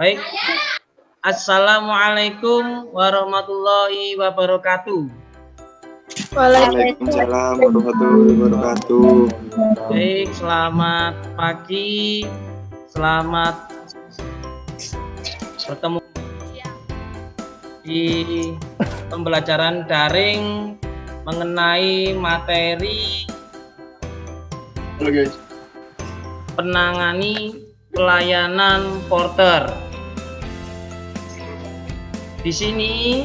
Baik. Assalamualaikum warahmatullahi wabarakatuh. Waalaikumsalam warahmatullahi wabarakatuh. Baik, selamat pagi. Selamat bertemu di pembelajaran daring mengenai materi penangani pelayanan porter. Di sini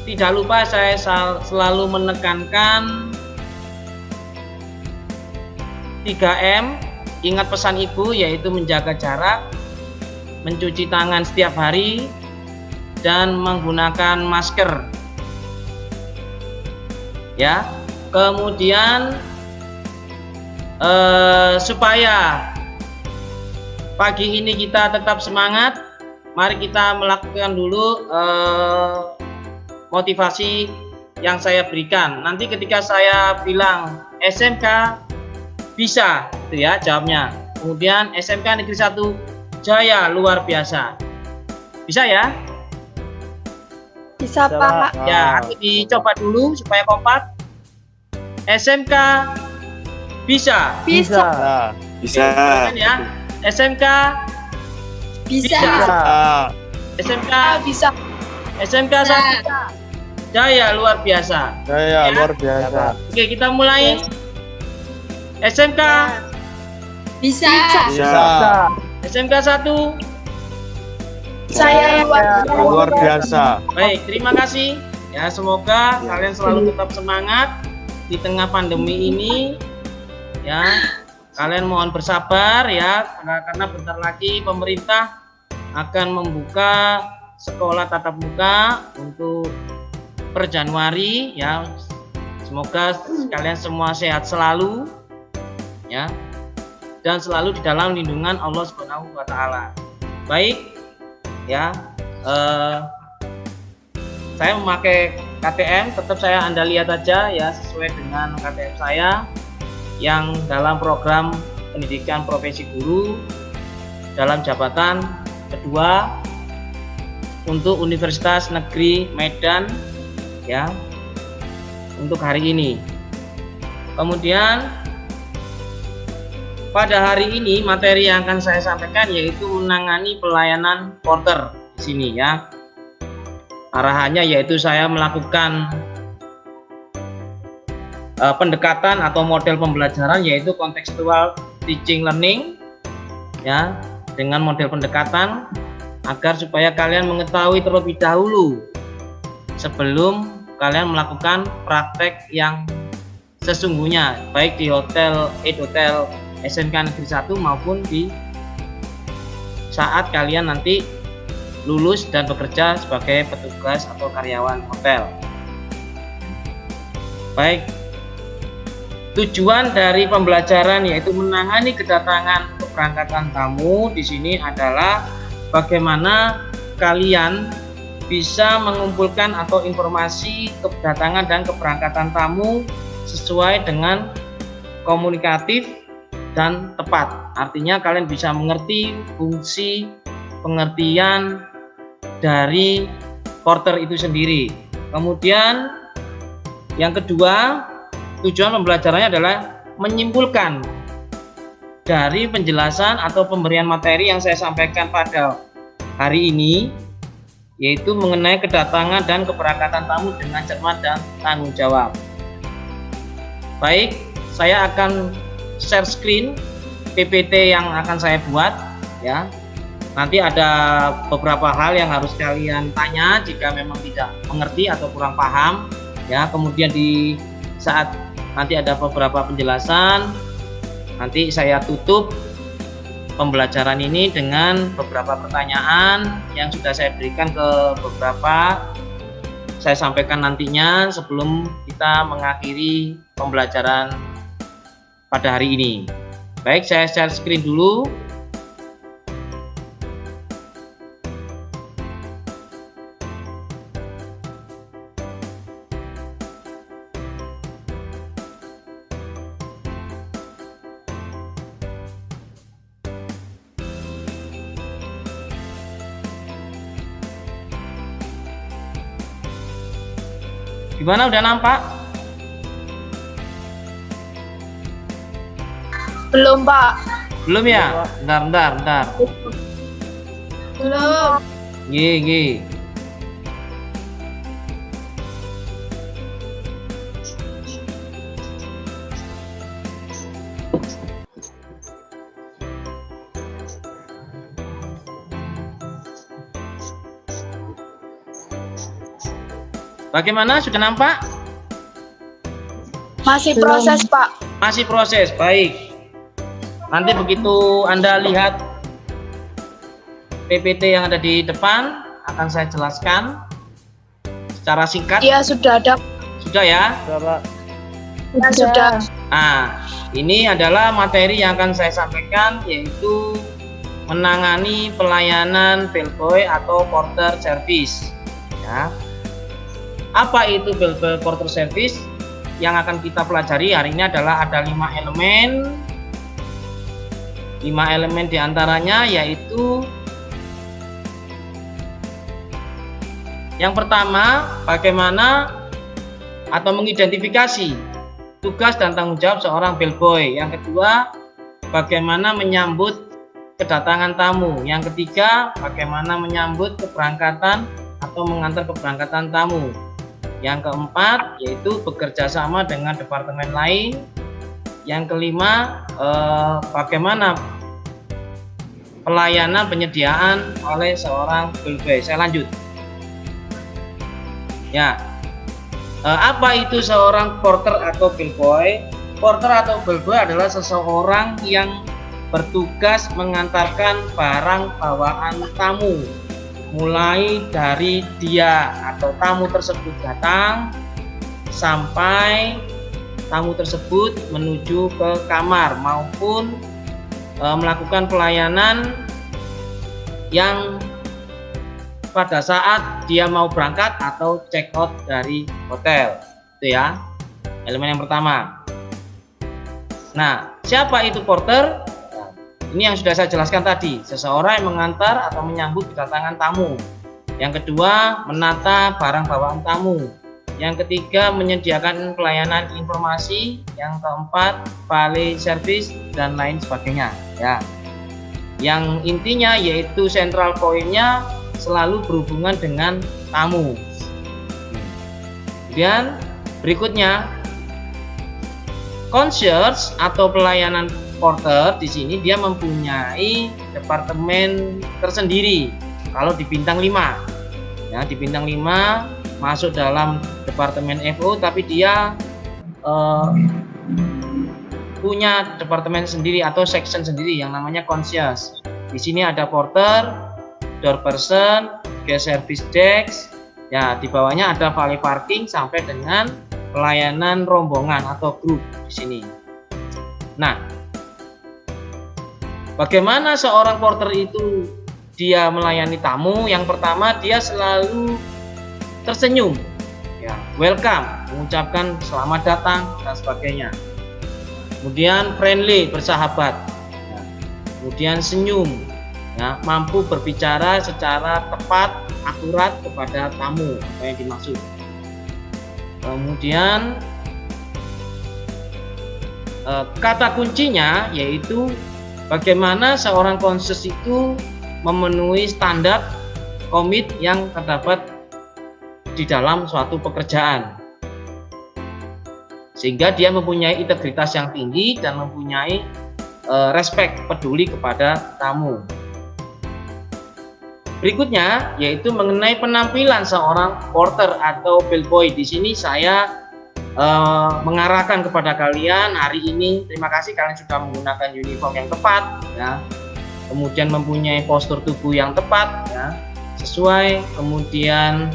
tidak lupa saya selalu menekankan 3M, ingat pesan ibu yaitu menjaga jarak, mencuci tangan setiap hari, dan menggunakan masker. Ya, kemudian supaya pagi ini kita tetap semangat, mari kita melakukan dulu motivasi yang saya berikan. Nanti ketika saya bilang SMK bisa, itu ya jawabnya. Kemudian SMK Negeri 1 Jaya luar biasa. Bisa ya? Bisa, Pak. Ya, aku dicoba dulu supaya kompak. SMK bisa. Bisa. Bisa. Oke, ya. SMK Bisa. SMK Bisa. SMK 1 Jaya luar biasa. Jaya Ya. luar biasa. Oke, kita mulai. SMK Bisa. Bisa. SMK 1. Saya Luar biasa. Baik, terima kasih. Ya, semoga kalian selalu tetap semangat di tengah pandemi ini. Ya, kalian mohon bersabar ya, karena bentar lagi pemerintah akan membuka sekolah tatap muka untuk per Januari ya. Semoga kalian semua sehat selalu ya, dan selalu di dalam lindungan Allah Subhanahu wa taala. Baik ya, saya memakai KTM, tetap Anda lihat aja ya sesuai dengan KTM saya yang dalam program pendidikan profesi guru dalam jabatan kedua untuk Universitas Negeri Medan ya, untuk hari ini. Kemudian pada hari ini materi yang akan saya sampaikan yaitu menangani pelayanan porter di sini ya. Arahannya yaitu saya melakukan pendekatan atau model pembelajaran yaitu contextual teaching learning ya, dengan model pendekatan agar supaya kalian mengetahui terlebih dahulu sebelum kalian melakukan praktek yang sesungguhnya baik di hotel SMK Negeri 1 maupun di saat kalian nanti lulus dan bekerja sebagai petugas atau karyawan hotel. Baik, tujuan dari pembelajaran yaitu menangani kedatangan keberangkatan tamu di sini adalah bagaimana kalian bisa mengumpulkan atau informasi kedatangan dan keberangkatan tamu sesuai dengan komunikatif dan tepat. Artinya kalian bisa mengerti fungsi pengertian dari porter itu sendiri. Kemudian yang kedua, tujuan pembelajarannya adalah menyimpulkan dari penjelasan atau pemberian materi yang saya sampaikan pada hari ini, yaitu mengenai kedatangan dan keberangkatan tamu dengan cermat dan tanggung jawab. Baik, saya akan share screen PPT yang akan saya buat ya. Nanti ada beberapa hal yang harus kalian tanya jika memang tidak mengerti atau kurang paham ya. Kemudian di saat nanti ada beberapa penjelasan, nanti saya tutup pembelajaran ini dengan beberapa pertanyaan yang sudah saya berikan ke beberapa, saya sampaikan nantinya sebelum kita mengakhiri pembelajaran pada hari ini. Baik, saya share screen dulu. Gimana, udah nampak? Belum, Pak. Belum ya? Bentar. Belum. Nggih. Bagaimana, sudah nampak? Masih proses, Pak. Masih proses, baik. Nanti begitu Anda lihat PPT yang ada di depan, akan saya jelaskan secara singkat. Iya, sudah ada. Sudah ya? Ya, sudah. Nah, ini adalah materi yang akan saya sampaikan, yaitu menangani pelayanan bellboy atau porter service. Ya. Apa itu bellboy porter service? Yang akan kita pelajari hari ini adalah ada 5 elemen. 5 elemen diantaranya yaitu yang pertama, bagaimana atau mengidentifikasi tugas dan tanggung jawab seorang bellboy. Yang kedua, bagaimana menyambut kedatangan tamu. Yang ketiga, bagaimana menyambut keberangkatan atau mengantar keberangkatan tamu. Yang keempat, yaitu bekerja sama dengan departemen lain. Yang kelima, bagaimana pelayanan penyediaan oleh seorang bellboy. Saya lanjut. Ya, apa itu seorang porter atau bellboy? Porter atau bellboy adalah seseorang yang bertugas mengantarkan barang bawaan tamu, mulai dari dia atau tamu tersebut datang sampai tamu tersebut menuju ke kamar, maupun melakukan pelayanan yang pada saat dia mau berangkat atau check out dari hotel. Itu ya, elemen yang pertama. Nah, siapa itu porter? Ini yang sudah saya jelaskan tadi, seseorang yang mengantar atau menyambut kedatangan tamu. Yang kedua, menata barang bawaan tamu. Yang ketiga, menyediakan pelayanan informasi. Yang keempat, valet service dan lain sebagainya. Ya, yang intinya yaitu central point-nya selalu berhubungan dengan tamu. Kemudian berikutnya, concierge atau pelayanan porter di sini dia mempunyai departemen tersendiri. Kalau di bintang 5, ya di bintang 5 masuk dalam departemen FO, tapi dia punya departemen sendiri atau section sendiri yang namanya concierge. Di sini ada porter, door person, guest service desk. Ya, di bawahnya ada valet parking sampai dengan pelayanan rombongan atau grup di sini. Nah, bagaimana seorang porter itu dia melayani tamu? Yang pertama, dia selalu tersenyum, ya, welcome, mengucapkan selamat datang dan sebagainya. Kemudian friendly, bersahabat, ya. Kemudian senyum, ya, mampu berbicara secara tepat, akurat kepada tamu, apa yang dimaksud. Kemudian kata kuncinya yaitu bagaimana seorang concierge itu memenuhi standar komit yang terdapat di dalam suatu pekerjaan, sehingga dia mempunyai integritas yang tinggi dan mempunyai respect, peduli kepada tamu. Berikutnya yaitu mengenai penampilan seorang porter atau bellboy. Di sini saya mengarahkan kepada kalian hari ini. Terima kasih kalian sudah menggunakan uniform yang tepat, ya. Kemudian mempunyai postur tubuh yang tepat, ya, sesuai. Kemudian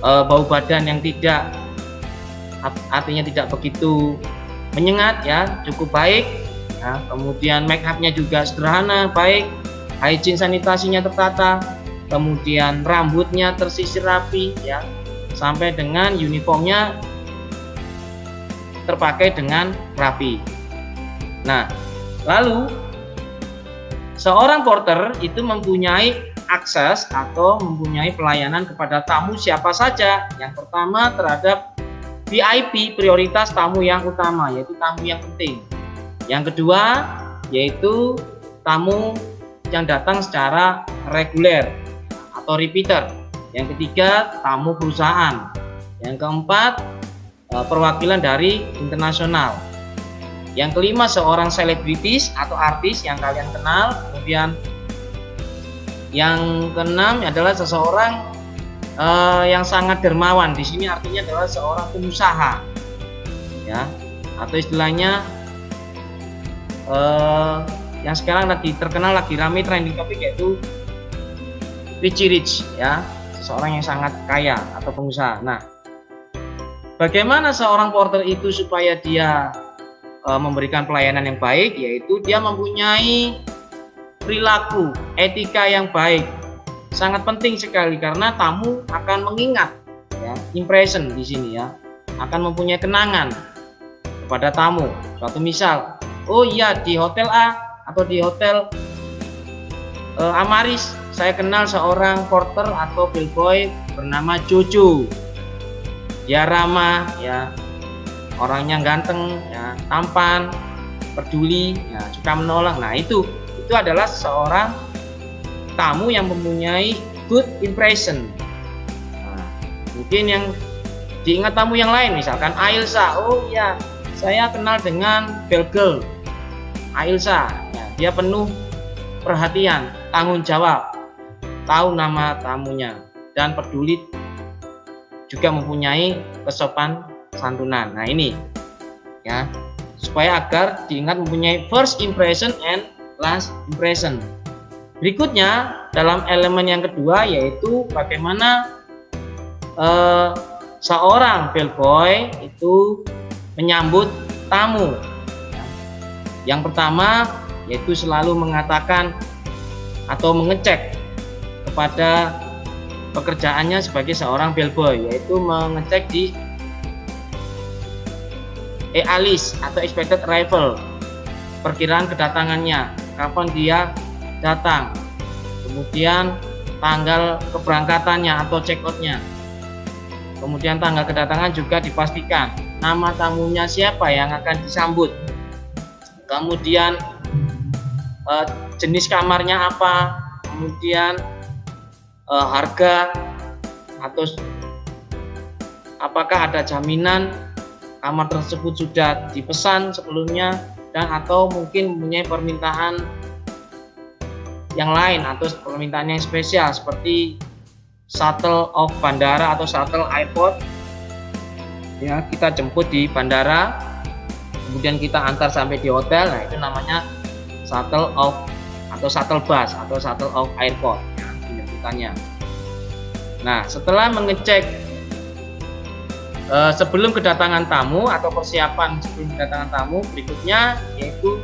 bau badan yang tidak, artinya tidak begitu menyengat, ya, cukup baik, ya. Kemudian make upnya juga sederhana, baik. Hygiene sanitasinya tertata. Kemudian rambutnya tersisir rapi, ya, sampai dengan uniformnya terpakai dengan rapi. Nah, lalu seorang porter itu mempunyai akses atau mempunyai pelayanan kepada tamu siapa saja. Yang pertama terhadap VIP, prioritas tamu yang utama, yaitu tamu yang penting. Yang kedua yaitu tamu yang datang secara reguler atau repeater. Yang ketiga tamu perusahaan. Yang keempat perwakilan dari internasional. Yang kelima seorang selebritis atau artis yang kalian kenal. Kemudian yang keenam adalah seseorang yang sangat dermawan. Di sini artinya adalah seorang pengusaha, ya, atau istilahnya yang sekarang lagi terkenal, lagi ramai trending topik, yaitu rich, ya, seseorang yang sangat kaya atau pengusaha. Nah, bagaimana seorang porter itu supaya dia memberikan pelayanan yang baik, yaitu dia mempunyai perilaku etika yang baik. Sangat penting sekali karena tamu akan mengingat, ya, impression di sini, ya, akan mempunyai kenangan kepada tamu. Suatu misal, oh iya, di hotel A atau di hotel Amaris saya kenal seorang porter atau bellboy bernama Jojo. Dia ramah, ya, orangnya ganteng, ya, tampan, peduli, ya, suka menolong. Nah, itu adalah seorang tamu yang mempunyai good impression. Nah, mungkin yang diingat tamu yang lain, misalkan Ailsa. Oh iya, saya kenal dengan bellgirl Ailsa, ya, dia penuh perhatian, tanggung jawab, tahu nama tamunya, dan peduli, juga mempunyai kesopan santunan. Nah, ini, ya, supaya agar diingat mempunyai first impression and last impression. Berikutnya dalam elemen yang kedua yaitu bagaimana seorang bellboy itu menyambut tamu. Yang pertama yaitu selalu mengatakan atau mengecek kepada pekerjaannya sebagai seorang bellboy, yaitu mengecek di EALIS atau expected arrival, perkiraan kedatangannya, kapan dia datang, kemudian tanggal keberangkatannya atau check outnya, kemudian tanggal kedatangan juga dipastikan, nama tamunya siapa yang akan disambut, kemudian jenis kamarnya apa, kemudian harga, atau apakah ada jaminan kamar tersebut sudah dipesan sebelumnya, dan atau mungkin mempunyai permintaan yang lain atau permintaan yang spesial seperti shuttle of bandara atau shuttle airport, ya, kita jemput di bandara kemudian kita antar sampai di hotel. Nah, itu namanya shuttle of atau shuttle bus atau shuttle of airport, ya, penjemputannya. Nah, setelah mengecek sebelum kedatangan tamu atau persiapan sebelum kedatangan tamu, berikutnya yaitu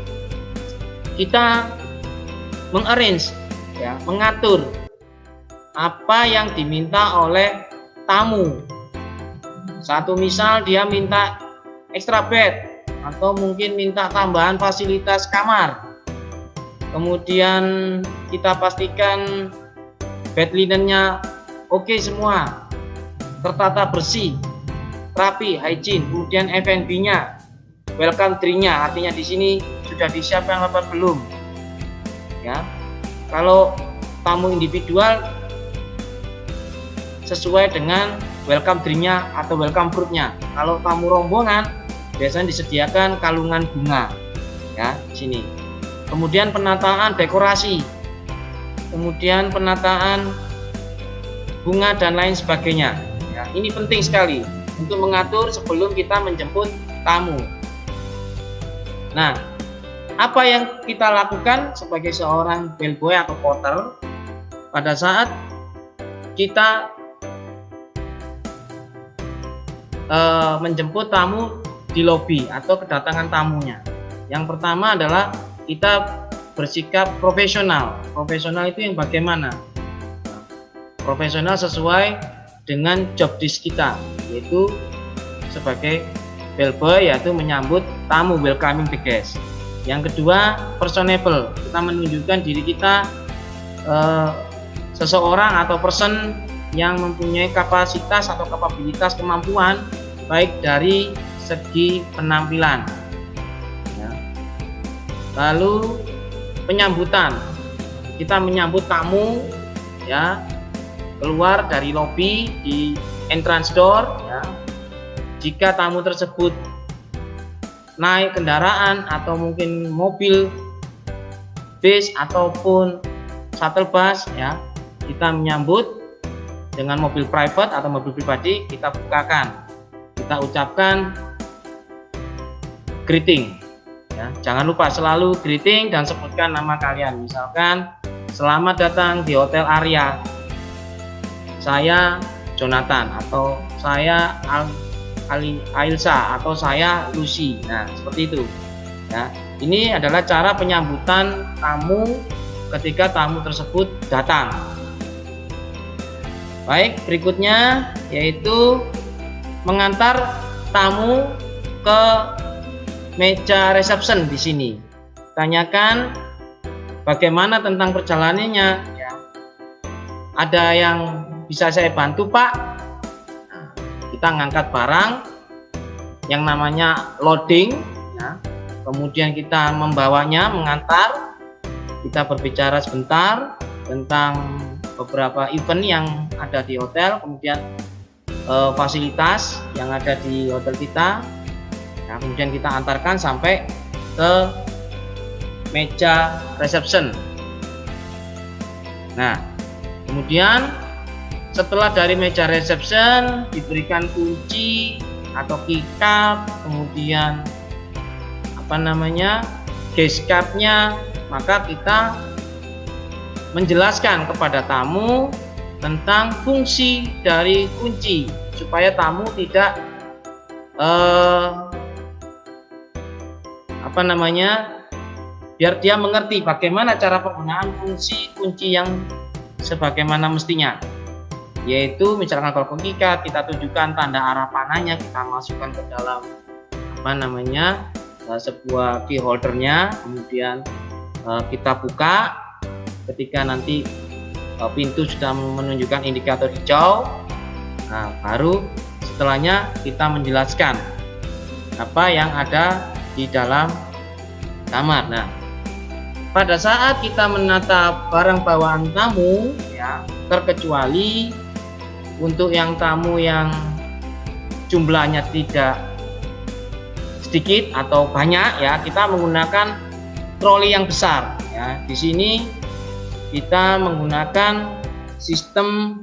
kita mengarrange, ya, mengatur apa yang diminta oleh tamu. Satu misal dia minta extra bed atau mungkin minta tambahan fasilitas kamar, kemudian kita pastikan bed linennya oke semua, tertata bersih, rapi, hygiene. Kemudian F&B-nya, welcome drink-nya, artinya di sini sudah disiapkan apa belum, ya. Kalau tamu individual sesuai dengan welcome drink-nya atau welcome fruit-nya. Kalau tamu rombongan biasanya disediakan kalungan bunga, ya, di sini. Kemudian penataan dekorasi, kemudian penataan bunga dan lain sebagainya, ya. Ini penting sekali untuk mengatur sebelum kita menjemput tamu. Nah, apa yang kita lakukan sebagai seorang bellboy atau porter pada saat kita menjemput tamu di lobi atau kedatangan tamunya? Yang pertama adalah kita bersikap profesional. Profesional itu yang bagaimana? Profesional sesuai dengan job desk kita, yaitu sebagai bellboy, yaitu menyambut tamu, welcoming the guest. Yang kedua, personable. Kita menunjukkan diri kita seseorang atau person yang mempunyai kapasitas atau kapabilitas, kemampuan baik dari segi penampilan, ya. Lalu penyambutan, kita menyambut tamu, ya, keluar dari lobi di entrance door, ya. Jika tamu tersebut naik kendaraan atau mungkin mobil, bis ataupun shuttle bus, ya, kita menyambut dengan mobil private atau mobil pribadi, kita bukakan, kita ucapkan greeting, ya. Jangan lupa selalu greeting dan sebutkan nama kalian. Misalkan, selamat datang di Hotel Arya, saya Jonathan, atau saya Ailsa, atau saya Lucy. Nah, seperti itu, ya. Ini adalah cara penyambutan tamu ketika tamu tersebut datang. Baik, berikutnya yaitu mengantar tamu ke meja reception di sini. Tanyakan bagaimana tentang perjalanannya, ya. Ada yang bisa saya bantu, Pak? Kita ngangkat barang yang namanya loading, ya. Kemudian kita membawanya, mengantar, kita berbicara sebentar tentang beberapa event yang ada di hotel, kemudian fasilitas yang ada di hotel kita, nah, kemudian kita antarkan sampai ke meja reception. Nah, kemudian setelah dari meja reception diberikan kunci atau keycard, kemudian guest card-nya, maka kita menjelaskan kepada tamu tentang fungsi dari kunci supaya tamu tidak biar dia mengerti bagaimana cara penggunaan fungsi kunci yang sebagaimana mestinya. Yaitu misalkan kalau keycard, kita tunjukkan tanda arah panahnya, kita masukkan ke dalam sebuah key holdernya, kemudian kita buka ketika nanti pintu sudah menunjukkan indikator hijau. Nah, baru setelahnya kita menjelaskan apa yang ada di dalam kamar. Nah, pada saat kita menata barang bawaan tamu, ya, terkecuali untuk yang tamu yang jumlahnya tidak sedikit atau banyak, ya, kita menggunakan troli yang besar, ya. Di sini kita menggunakan sistem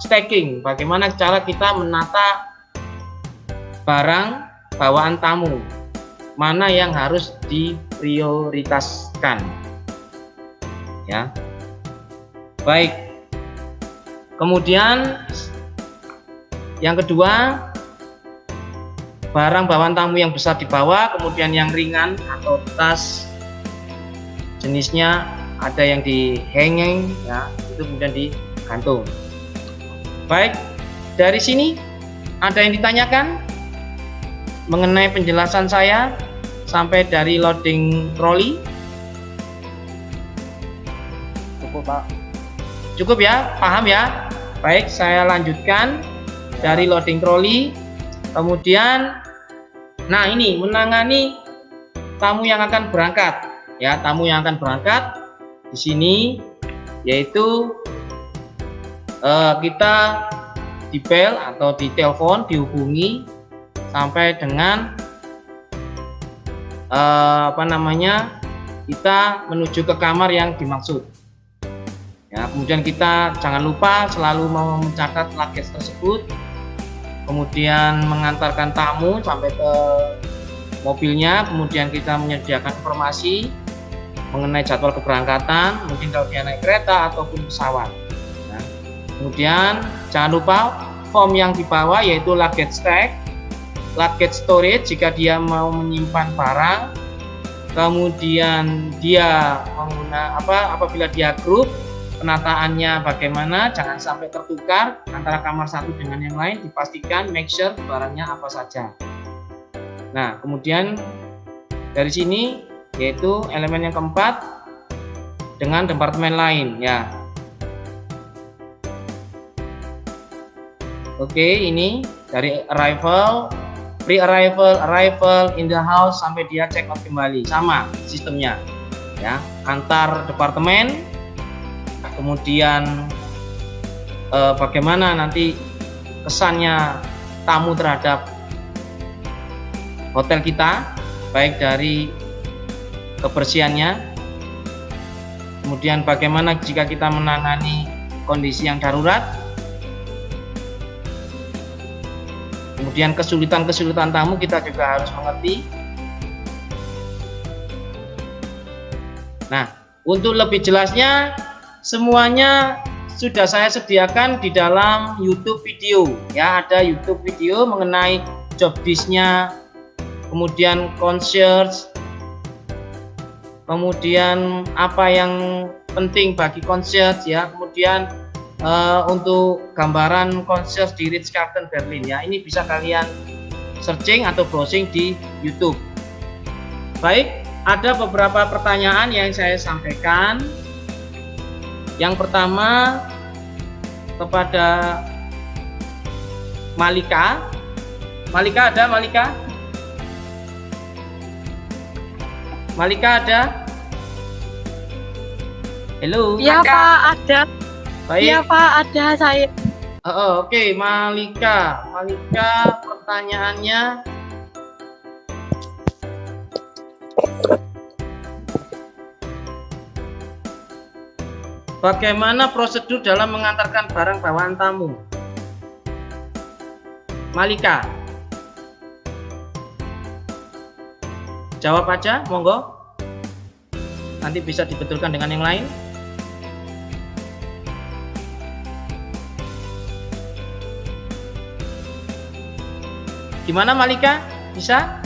stacking. Bagaimana cara kita menata barang bawaan tamu, mana yang harus diprioritaskan, ya. Baik. Kemudian yang kedua, barang bawaan tamu yang besar dibawa, kemudian yang ringan atau tas jenisnya ada yang di hanging, ya, itu kemudian digantung. Baik, dari sini ada yang ditanyakan mengenai penjelasan saya sampai dari loading trolley? Cukup, Pak. Cukup, ya, paham, ya? Baik, saya lanjutkan dari loading trolley. Kemudian, nah, ini menangani tamu yang akan berangkat, ya. Tamu yang akan berangkat di sini yaitu kita di bel atau di telepon, dihubungi sampai dengan kita menuju ke kamar yang dimaksud. Ya, kemudian kita jangan lupa selalu mencatat luggage tersebut, kemudian mengantarkan tamu sampai ke mobilnya, kemudian kita menyediakan informasi mengenai jadwal keberangkatan, mungkin kalau dia naik kereta ataupun pesawat. Nah, kemudian jangan lupa form yang dibawa yaitu luggage tag, luggage storage jika dia mau menyimpan barang, kemudian dia apabila dia grup, penataannya bagaimana, jangan sampai tertukar antara kamar satu dengan yang lain, dipastikan make sure barangnya apa saja. Nah, kemudian dari sini yaitu elemen yang keempat dengan departemen lain, ya. Oke, ini Dari arrival in the house sampai dia check out kembali, sama sistemnya ya, antar departemen. Kemudian bagaimana nanti kesannya tamu terhadap hotel kita, baik dari kebersihannya, kemudian bagaimana jika kita menangani kondisi yang darurat, kemudian kesulitan-kesulitan tamu kita juga harus mengerti. Nah, untuk lebih jelasnya semuanya sudah saya sediakan di dalam YouTube video ya, ada YouTube video mengenai job desk-nya, kemudian concierge, kemudian apa yang penting bagi concierge ya, kemudian untuk gambaran concierge di Ritz-Carlton Berlin ya, ini bisa kalian searching atau browsing di YouTube. Baik, ada beberapa pertanyaan yang saya sampaikan. Yang pertama kepada Malika. Malika ada? Malika ada? Halo. Iya Pak, ada. Baik. Iya Pak, ada saya. Oke, Malika, pertanyaannya bagaimana prosedur dalam mengantarkan barang bawaan tamu? Malika, jawab aja, monggo. Nanti bisa dibetulkan dengan yang lain. Gimana Malika? Bisa?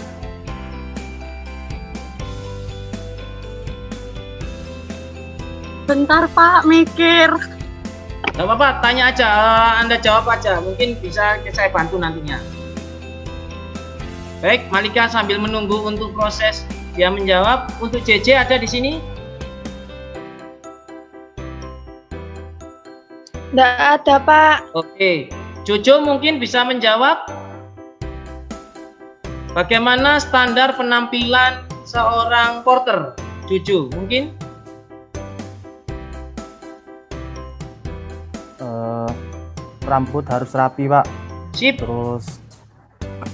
Bentar Pak, mikir. Gak apa-apa, tanya aja, Anda jawab aja, mungkin bisa saya bantu nantinya. Baik, Malika sambil menunggu untuk proses dia menjawab. Untuk JJ ada di sini? Nggak ada Pak. Oke, Jojo mungkin bisa menjawab. Bagaimana standar penampilan seorang porter? Jojo, mungkin? Rambut harus rapi Pak. Sip. Terus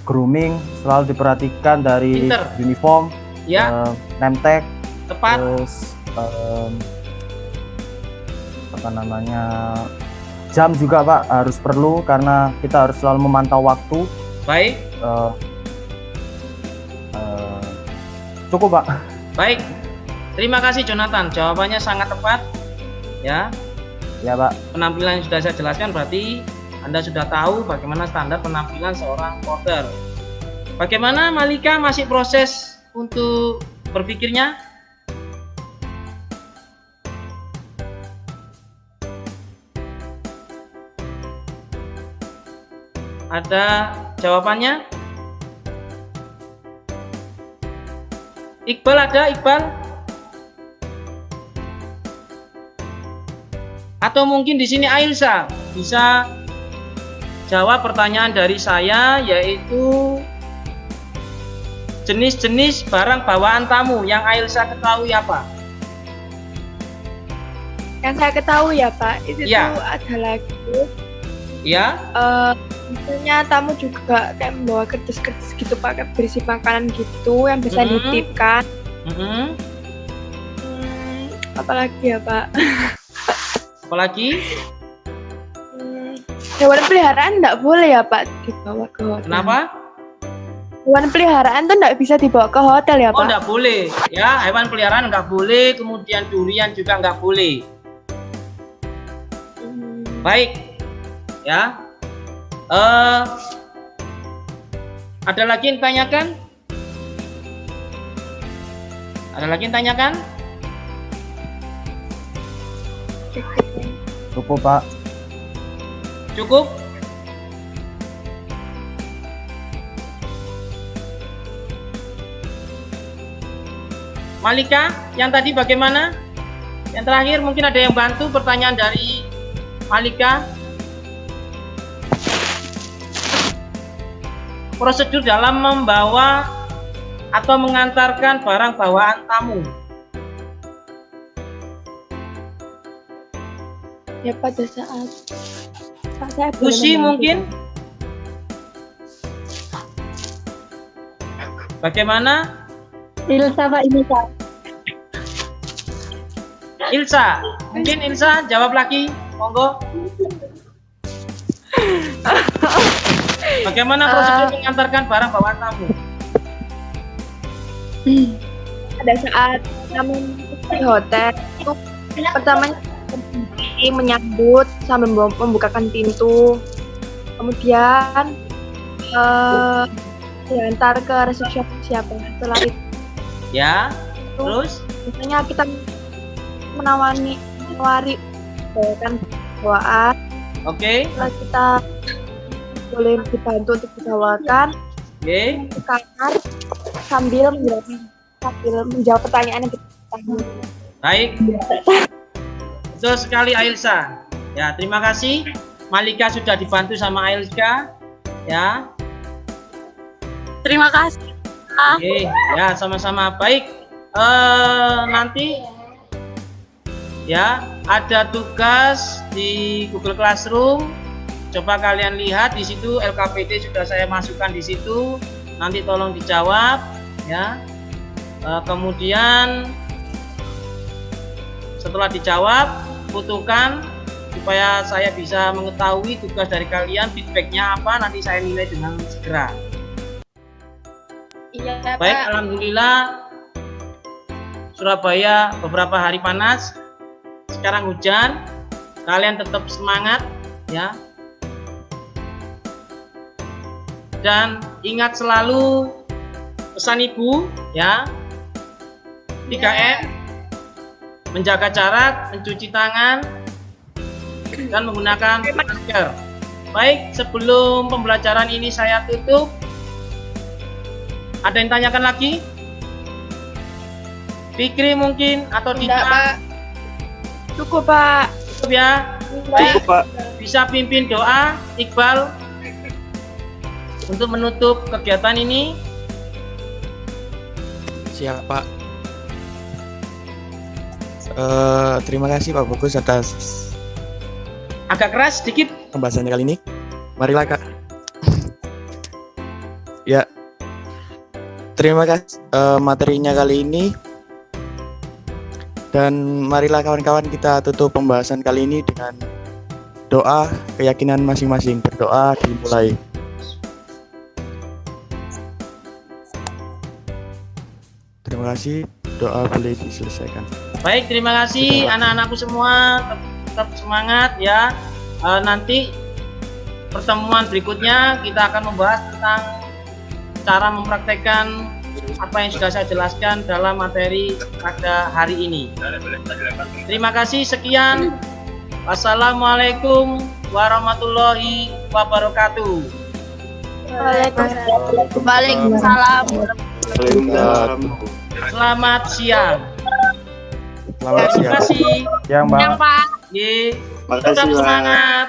grooming selalu diperhatikan dari Pinter. uniform, Ya, name tag, tepat. terus jam juga Pak harus perlu karena kita harus selalu memantau waktu. Baik, cukup Pak. baik. Terima kasih Jonathan, jawabannya sangat tepat. Ya, Ya Pak. penampilan yang sudah saya jelaskan berarti Anda sudah tahu bagaimana standar penampilan seorang porter. Bagaimana Malika, masih proses untuk berpikirnya? Ada jawabannya? Iqbal ada? Iqbal? Atau mungkin di sini Ailsa bisa jawab pertanyaan dari saya, yaitu jenis-jenis barang bawaan tamu yang Ailsa ketahui apa? Yang saya ketahui ya Pak, itu Ya. tuh ada lagi. Ya, Misalnya tamu juga kayak membawa kertas-kertas gitu Pak, kayak berisi makanan gitu yang bisa Mhm. dititipkan. mhm. Apalagi ya Pak? Apalagi? Hewan peliharaan nggak boleh ya Pak dibawa ke hotel. Kenapa? Hewan peliharaan tuh nggak bisa dibawa ke hotel ya Oh, Pak? nggak boleh. Ya, hewan peliharaan nggak boleh. Kemudian durian juga nggak boleh. Baik, ya. Ada lagi yang tanyakan? Ada lagi yang tanyakan? Cukup Pak. Cukup? Malika, yang tadi bagaimana? Yang terakhir mungkin ada yang bantu pertanyaan dari Malika. prosedur dalam membawa atau mengantarkan barang bawaan tamu. Ya pada saat saya boleh Lucy membantu. mungkin? Bagaimana? Ilsa Pak, ini Pak. Ilsa, mungkin Ilsa jawab lagi, monggo. Bagaimana prosedur mengantarkan barang bawaan tamu? Pada saat kami di hotel itu pertamanya menyambut sambil membukakan pintu, kemudian diantar ke resepsi siapa. Setelah itu Ya, terus? biasanya kita menawari kan bawaan. Oke, Setelah kita boleh dibantu untuk dibawakan oke. ke kamar sambil menjawab pertanyaan yang kita tanya. Baik. Betul sekali Ailsa. Ya, terima kasih. Malika sudah dibantu sama Ailsa. Ya. Terima kasih. Oke, ya sama-sama. Baik. Nanti ya ada tugas di Google Classroom. Coba kalian lihat di situ LKPD sudah saya masukkan di situ. Nanti tolong dijawab ya. Kemudian setelah dijawab, fotokan supaya saya bisa mengetahui tugas dari kalian, feedbacknya apa, nanti saya nilai dengan segera. Iya, Baik, Pak. alhamdulillah Surabaya beberapa hari panas, sekarang hujan, kalian tetap semangat ya. Dan ingat selalu pesan ibu ya, 3M, menjaga jarak, mencuci tangan, dan menggunakan masker. Baik, sebelum pembelajaran ini saya tutup, ada yang tanyakan lagi? Fikri mungkin atau Tidak, tidak? Pak. Cukup, Pak. Cukup ya. Cukup, Pak. Bisa pimpin doa, Iqbal, untuk menutup kegiatan ini. Siap, Pak. Terima kasih Pak Fokus atas Agak keras sedikit. pembahasannya kali ini. Marilah Kak. Ya. Terima kasih materinya kali ini. Dan marilah kawan-kawan kita tutup pembahasan kali ini dengan doa keyakinan masing-masing. Berdoa dimulai. Terima kasih. Doa boleh diselesaikan. Baik, terima kasih anak-anakku semua. Tetap semangat ya. Nanti pertemuan berikutnya kita akan membahas tentang cara mempraktekkan apa yang sudah saya jelaskan dalam materi pada hari ini. Terima kasih, sekian. Wassalamualaikum warahmatullahi wabarakatuh. Waalaikumsalam. Waalaikumsalam. Selamat siang. Selamat Terima siang. kasih. Yang Bang. Yang Pak. Ye, Makasih, tetap Pak. semangat.